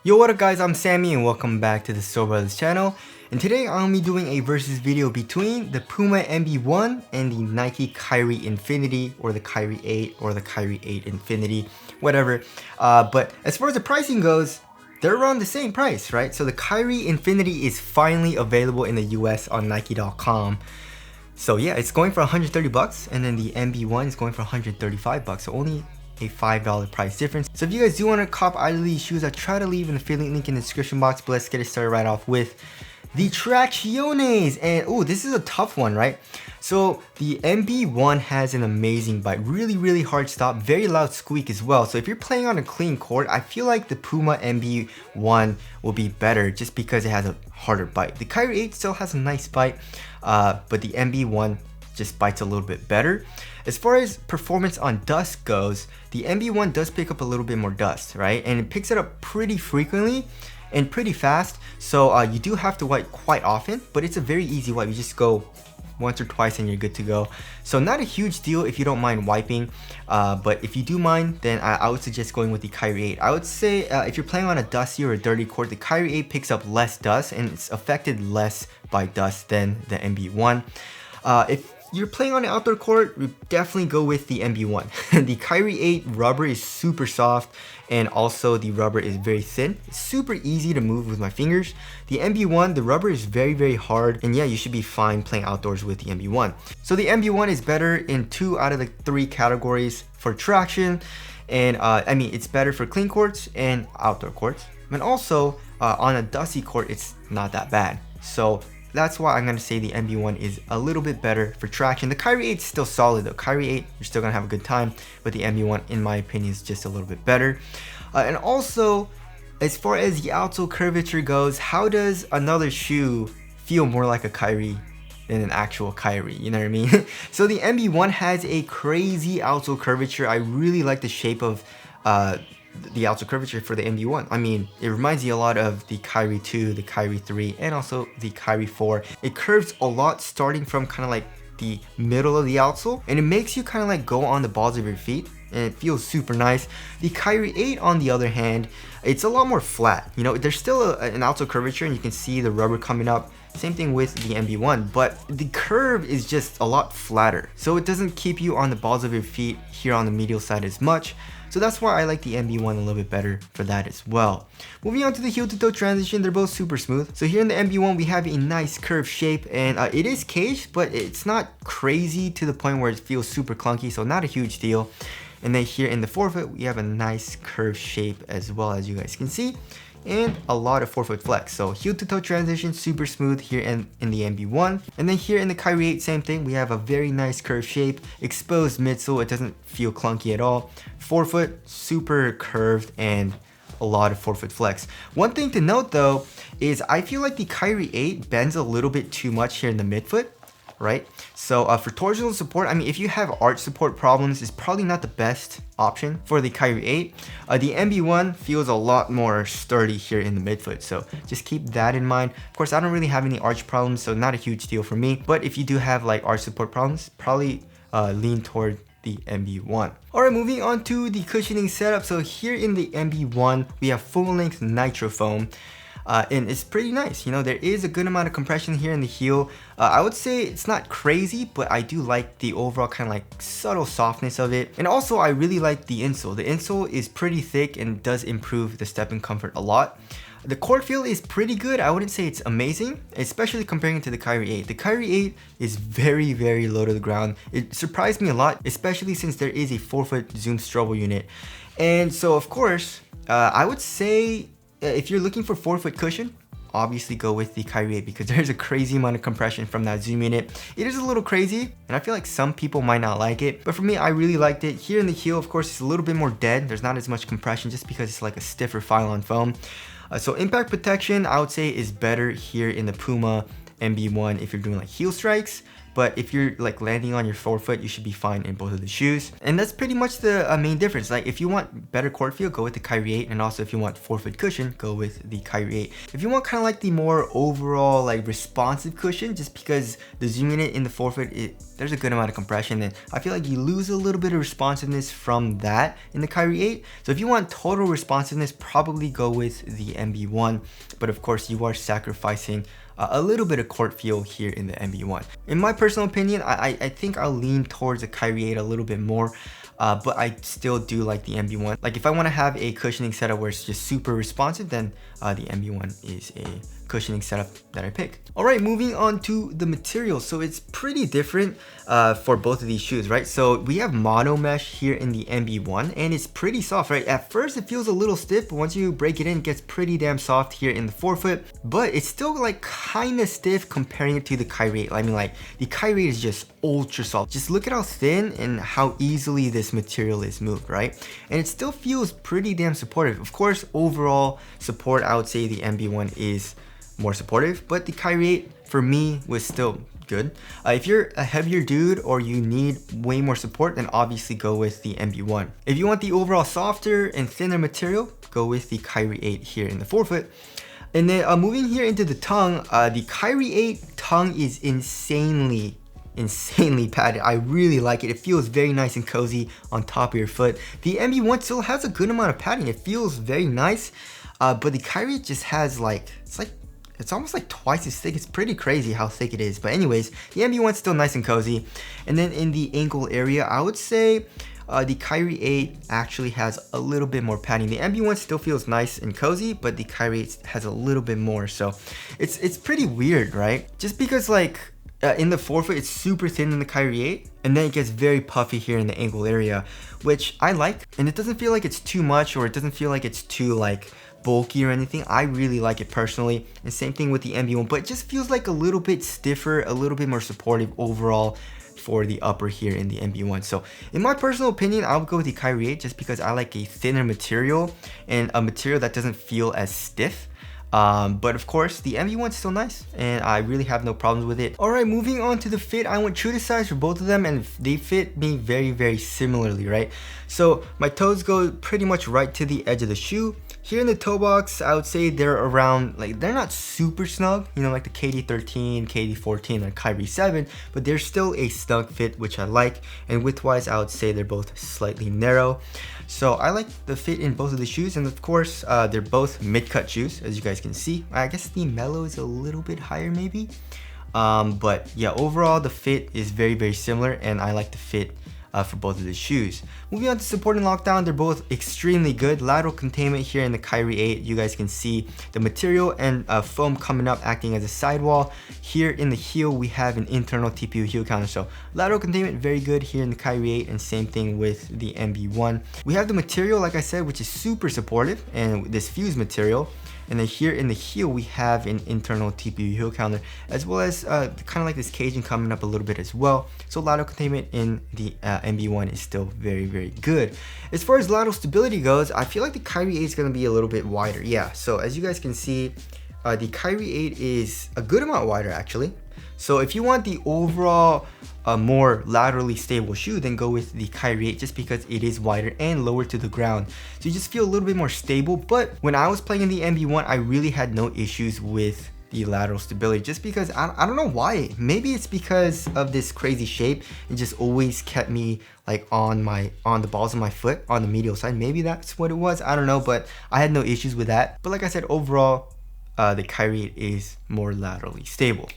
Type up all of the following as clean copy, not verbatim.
Yo, what up guys, I'm Sammy and welcome back to the Outsole Brothers channel. And today I'm going to be doing a versus video between the Puma MB.01 and the Nike Kyrie Infinity, or the Kyrie 8, or the Kyrie 8 Infinity, whatever. But as far as the pricing goes, they're around the same price, right? So the Kyrie Infinity is finally available in the US on Nike.com. So yeah, it's going for 130 bucks, and then the MB.01 is going for 135 bucks. So only a $5 price difference. So if you guys do want to cop either of these shoes, I try to leave an affiliate link in the description box, but let's get it started right off with the Tracciones. And oh, this is a tough one, right? So the MB.01 has an amazing bite, really hard stop, very loud squeak as well. So if you're playing on a clean court, I feel like the Puma MB.01 will be better just because it has a harder bite. The Kyrie 8 still has a nice bite, but the MB.01 just bites a little bit better. As far as performance on dust goes, the MB.01 does pick up a little bit more dust, right? And it picks it up pretty frequently and pretty fast. So you do have to wipe quite often, but it's a very easy wipe. You just go once or twice and you're good to go. So not a huge deal if you don't mind wiping, but if you do mind, then I would suggest going with the Kyrie 8. I would say if you're playing on a dusty or a dirty court, the Kyrie 8 picks up less dust and it's affected less by dust than the MB.01. If you're playing on an outdoor court, we definitely go with the MB.01. The Kyrie 8 rubber is super soft, and also the rubber is very thin. It's super easy to move with my fingers. The MB.01, the rubber is very hard, and yeah, you should be fine playing outdoors with the MB.01. So the MB.01 is better in 2 out of the 3 categories for traction, and I mean, it's better for clean courts and outdoor courts. And also, on a dusty court, it's not that bad. So that's why I'm going to say the MB.01 is a little bit better for traction. The Kyrie 8 is still solid though. Kyrie 8, you're still going to have a good time, but the MB.01, in my opinion, is just a little bit better. And also, as far as the outsole curvature goes, how does another shoe feel more like a Kyrie than an actual Kyrie? You know what I mean? So the MB.01 has a crazy outsole curvature. I really like the shape of the outsole curvature for the MB.01. I mean, it reminds you a lot of the Kyrie 2, the Kyrie 3, and also the Kyrie 4. It curves a lot starting from kind of like the middle of the outsole, and it makes you kind of like go on the balls of your feet, and it feels super nice. The Kyrie 8, on the other hand, it's a lot more flat. You know, there's still an outsole curvature, and you can see the rubber coming up. Same thing with the MB.01, but the curve is just a lot flatter. So it doesn't keep you on the balls of your feet here on the medial side as much. So that's why I like the MB.01 a little bit better for that as well. Moving on to the heel to toe transition, they're both super smooth. So here in the MB.01, we have a nice curved shape, and it is caged, but it's not crazy to the point where it feels super clunky, so not a huge deal. And then here in the forefoot, we have a nice curved shape as well, as you guys can see, and a lot of forefoot flex. So heel to toe transition, super smooth here in the MB.01. And then here in the Kyrie 8, same thing. We have a very nice curved shape, exposed midsole. It doesn't feel clunky at all. Forefoot, super curved, and a lot of forefoot flex. One thing to note though, is I feel like the Kyrie 8 bends a little bit too much here in the midfoot, right? So for torsional support, I mean, if you have arch support problems, it's probably not the best option for the Kyrie 8. The MB.01 feels a lot more sturdy here in the midfoot, so just keep that in mind. Of course, I don't really have any arch problems, so not a huge deal for me, but if you do have like arch support problems, probably lean toward the MB.01. Alright, moving on to the cushioning setup. So here in the MB.01, we have full length nitro foam. And it's pretty nice. You know, there is a good amount of compression here in the heel. I would say it's not crazy, but I do like the overall kind of like subtle softness of it. And also I really like the insole. The insole is pretty thick and does improve the stepping comfort a lot. The court feel is pretty good. I wouldn't say it's amazing, especially comparing it to the Kyrie 8. The Kyrie 8 is very low to the ground. It surprised me a lot, especially since there is a 4-foot zoom strobo unit. And so of course, I would say if you're looking for 4-foot cushion, obviously go with the Kyrie 8 because there's a crazy amount of compression from that zoom unit. It is a little crazy, and I feel like some people might not like it, but for me, I really liked it. Here in the heel, of course, it's a little bit more dead. There's not as much compression just because it's like a stiffer Phylon foam. So impact protection, I would say, is better here in the Puma MB1 if you're doing like heel strikes. But if you're like landing on your forefoot, you should be fine in both of the shoes. And that's pretty much the main difference. Like if you want better court feel, go with the Kyrie 8. And also if you want forefoot cushion, go with the Kyrie 8. If you want kind of like the more overall like responsive cushion, just because the zoom unit in the forefoot, there's a good amount of compression, and I feel like you lose a little bit of responsiveness from that in the Kyrie 8. So if you want total responsiveness, probably go with the MB1. But of course you are sacrificing a little bit of court feel here in the MB1. In my personal opinion, I think I'll lean towards the Kyrie 8 a little bit more, but I still do like the MB1. Like if I want to have a cushioning setup where it's just super responsive, then the MB1 is a cushioning setup that I pick. All right, moving on to the material. So it's pretty different for both of these shoes, right? So we have mono mesh here in the MB1, and it's pretty soft, right? At first it feels a little stiff, but once you break it in, it gets pretty damn soft here in the forefoot, but it's still like kind of stiff comparing it to the Kyrie 8. I mean, like the Kyrie 8 is just ultra soft. Just look at how thin and how easily this material is moved, right? And it still feels pretty damn supportive. Of course, overall support, I would say the MB1 is more supportive, but the Kyrie 8 for me was still good. If you're a heavier dude or you need way more support, then obviously go with the MB1. If you want the overall softer and thinner material, go with the Kyrie 8 here in the forefoot. And then moving here into the tongue, the Kyrie 8 tongue is insanely padded. I really like it. It feels very nice and cozy on top of your foot. The MB1 still has a good amount of padding. It feels very nice, but the Kyrie just has it's almost like twice as thick. It's pretty crazy how thick it is. But anyways, the MB1's still nice and cozy. And then in the ankle area, I would say the Kyrie 8 actually has a little bit more padding. The MB1 still feels nice and cozy, but the Kyrie 8 has a little bit more. So it's pretty weird, right? Just because like in the forefoot, it's super thin in the Kyrie 8, and then it gets very puffy here in the ankle area, which I like. And it doesn't feel like it's too much, or it doesn't feel like it's too like bulky or anything. I really like it personally, and same thing with the MB1, but it just feels like a little bit stiffer, a little bit more supportive overall for the upper here in the MB1. So in my personal opinion, I would go with the Kyrie 8 just because I like a thinner material and a material that doesn't feel as stiff. But of course, the MB1 is still nice, and I really have no problems with it. Alright, moving on to the fit. I went true to size for both of them, and they fit me very similarly, right? So my toes go pretty much right to the edge of the shoe. Here in the toe box, I would say they're around, like, they're not super snug, you know, like the KD13, KD14, or Kyrie 7, but they're still a snug fit, which I like. And width-wise, I would say they're both slightly narrow. So I like the fit in both of the shoes, and of course, they're both mid-cut shoes, as you guys can see. I guess the Mellow is a little bit higher, maybe. But yeah, overall, the fit is very similar, and I like the fit for both of the shoes. Moving on to support and lockdown, they're both extremely good. Lateral containment here in the Kyrie 8, you guys can see the material and foam coming up acting as a sidewall. Here in the heel, we have an internal TPU heel counter. So lateral containment, very good here in the Kyrie 8, and same thing with the MB1. We have the material, like I said, which is super supportive, and this fused material. And then here in the heel, we have an internal TPU heel counter, as well as kind of like this caging coming up a little bit as well. So lateral containment in the MB1 is still very good. As far as lateral stability goes, I feel like the Kyrie 8 is going to be a little bit wider. Yeah, so as you guys can see, the Kyrie 8 is a good amount wider actually. So if you want the overall more laterally stable shoe, then go with the Kyrie 8 just because it is wider and lower to the ground. So you just feel a little bit more stable. But when I was playing in the MB1, I really had no issues with the lateral stability just because I don't know why. Maybe it's because of this crazy shape. It just always kept me like on the balls of my foot on the medial side. Maybe that's what it was. I don't know, but I had no issues with that. But like I said, overall, the Kyrie 8 is more laterally stable.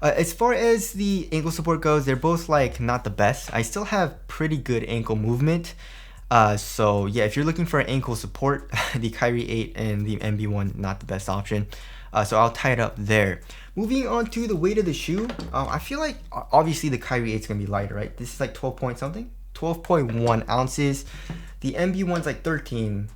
As far as the ankle support goes, they're both like not the best. I still have pretty good ankle movement. So yeah, if you're looking for an ankle support, the Kyrie 8 and the MB1, not the best option. So I'll tie it up there. Moving on to the weight of the shoe, I feel like obviously the Kyrie 8 is gonna be lighter, right? This is like 12 point something, 12.1 ounces. The MB1's like 13.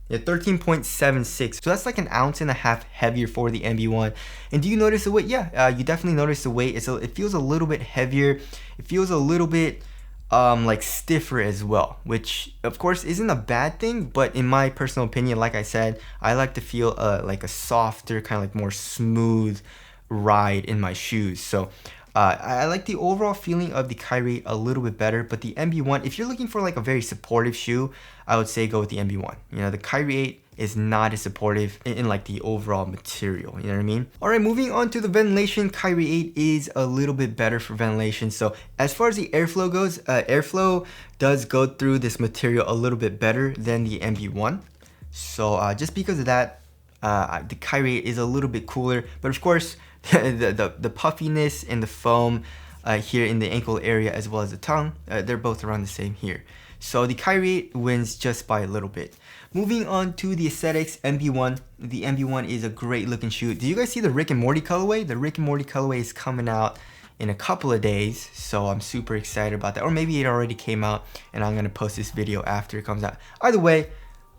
Yeah, 13.76. So that's like an ounce and a half heavier for the MB1. And do you notice the weight? Yeah, you definitely notice the weight. It feels a little bit heavier. It feels a little bit like stiffer as well, which of course isn't a bad thing. But in my personal opinion, like I said, I like to feel like a softer, kind of like more smooth ride in my shoes. So I like the overall feeling of the Kyrie 8 a little bit better, but the MB.01, if you're looking for like a very supportive shoe, I would say go with the MB.01. You know, the Kyrie 8 is not as supportive in like the overall material, you know what I mean? All right, moving on to the ventilation, Kyrie 8 is a little bit better for ventilation. So as far as the airflow goes, airflow does go through this material a little bit better than the MB.01. So just because of that, the Kyrie 8 is a little bit cooler, but of course, the puffiness and the foam here in the ankle area as well as the tongue, they're both around the same here. So the Kyrie 8 wins just by a little bit. Moving on to the aesthetics, MB.01. The MB.01 is a great looking shoe. Did you guys see the Rick and Morty colorway? The Rick and Morty colorway is coming out in a couple of days, so I'm super excited about that. Or maybe it already came out and I'm gonna post this video after it comes out. Either way,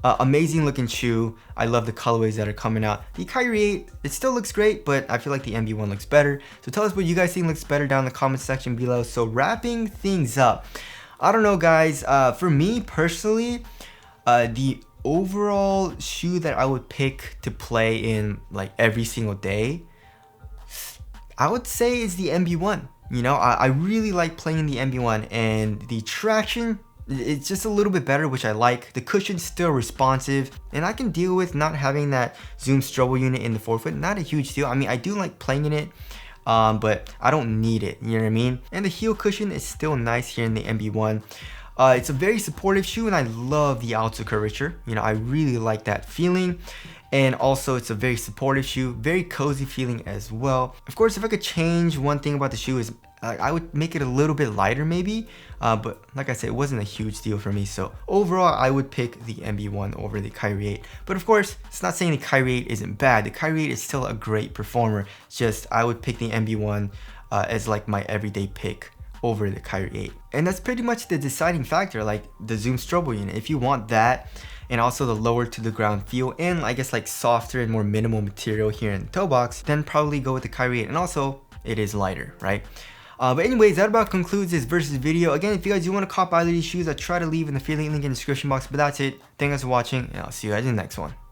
amazing looking shoe. I love the colorways that are coming out. The Kyrie 8, it still looks great, but I feel like the MB.01 looks better. So tell us what you guys think looks better down in the comment section below. So wrapping things up, I don't know guys, for me personally, the overall shoe that I would pick to play in like every single day, I would say is the MB.01. You know, I really like playing the MB.01, and the traction, it's just a little bit better, which I like. The cushion's still responsive, and I can deal with not having that zoom strobel unit in the forefoot. Not a huge deal. I mean, I do like playing in it, but I don't need it, you know what I mean? And the heel cushion is still nice here in the MB.01. It's a very supportive shoe, and I love the outsole curvature. You know, I really like that feeling. And also, it's a very supportive shoe, very cozy feeling as well. Of course, if I could change one thing about the shoe is I would make it a little bit lighter maybe, but like I said, it wasn't a huge deal for me. So overall, I would pick the MB.01 over the Kyrie 8. But of course, it's not saying the Kyrie 8 isn't bad. The Kyrie 8 is still a great performer. It's just I would pick the MB.01 as like my everyday pick over the Kyrie 8. And that's pretty much the deciding factor, like the zoom strobel unit. If you want that, and also the lower to the ground feel, and I guess like softer and more minimal material here in the toe box, then probably go with the Kyrie 8. And also, it is lighter, right? But anyways, that about concludes this versus video. Again, if you guys do want to cop either of these shoes, I'll try to leave in the affiliate link in the description box. But that's it. Thank you guys for watching, and I'll see you guys in the next one.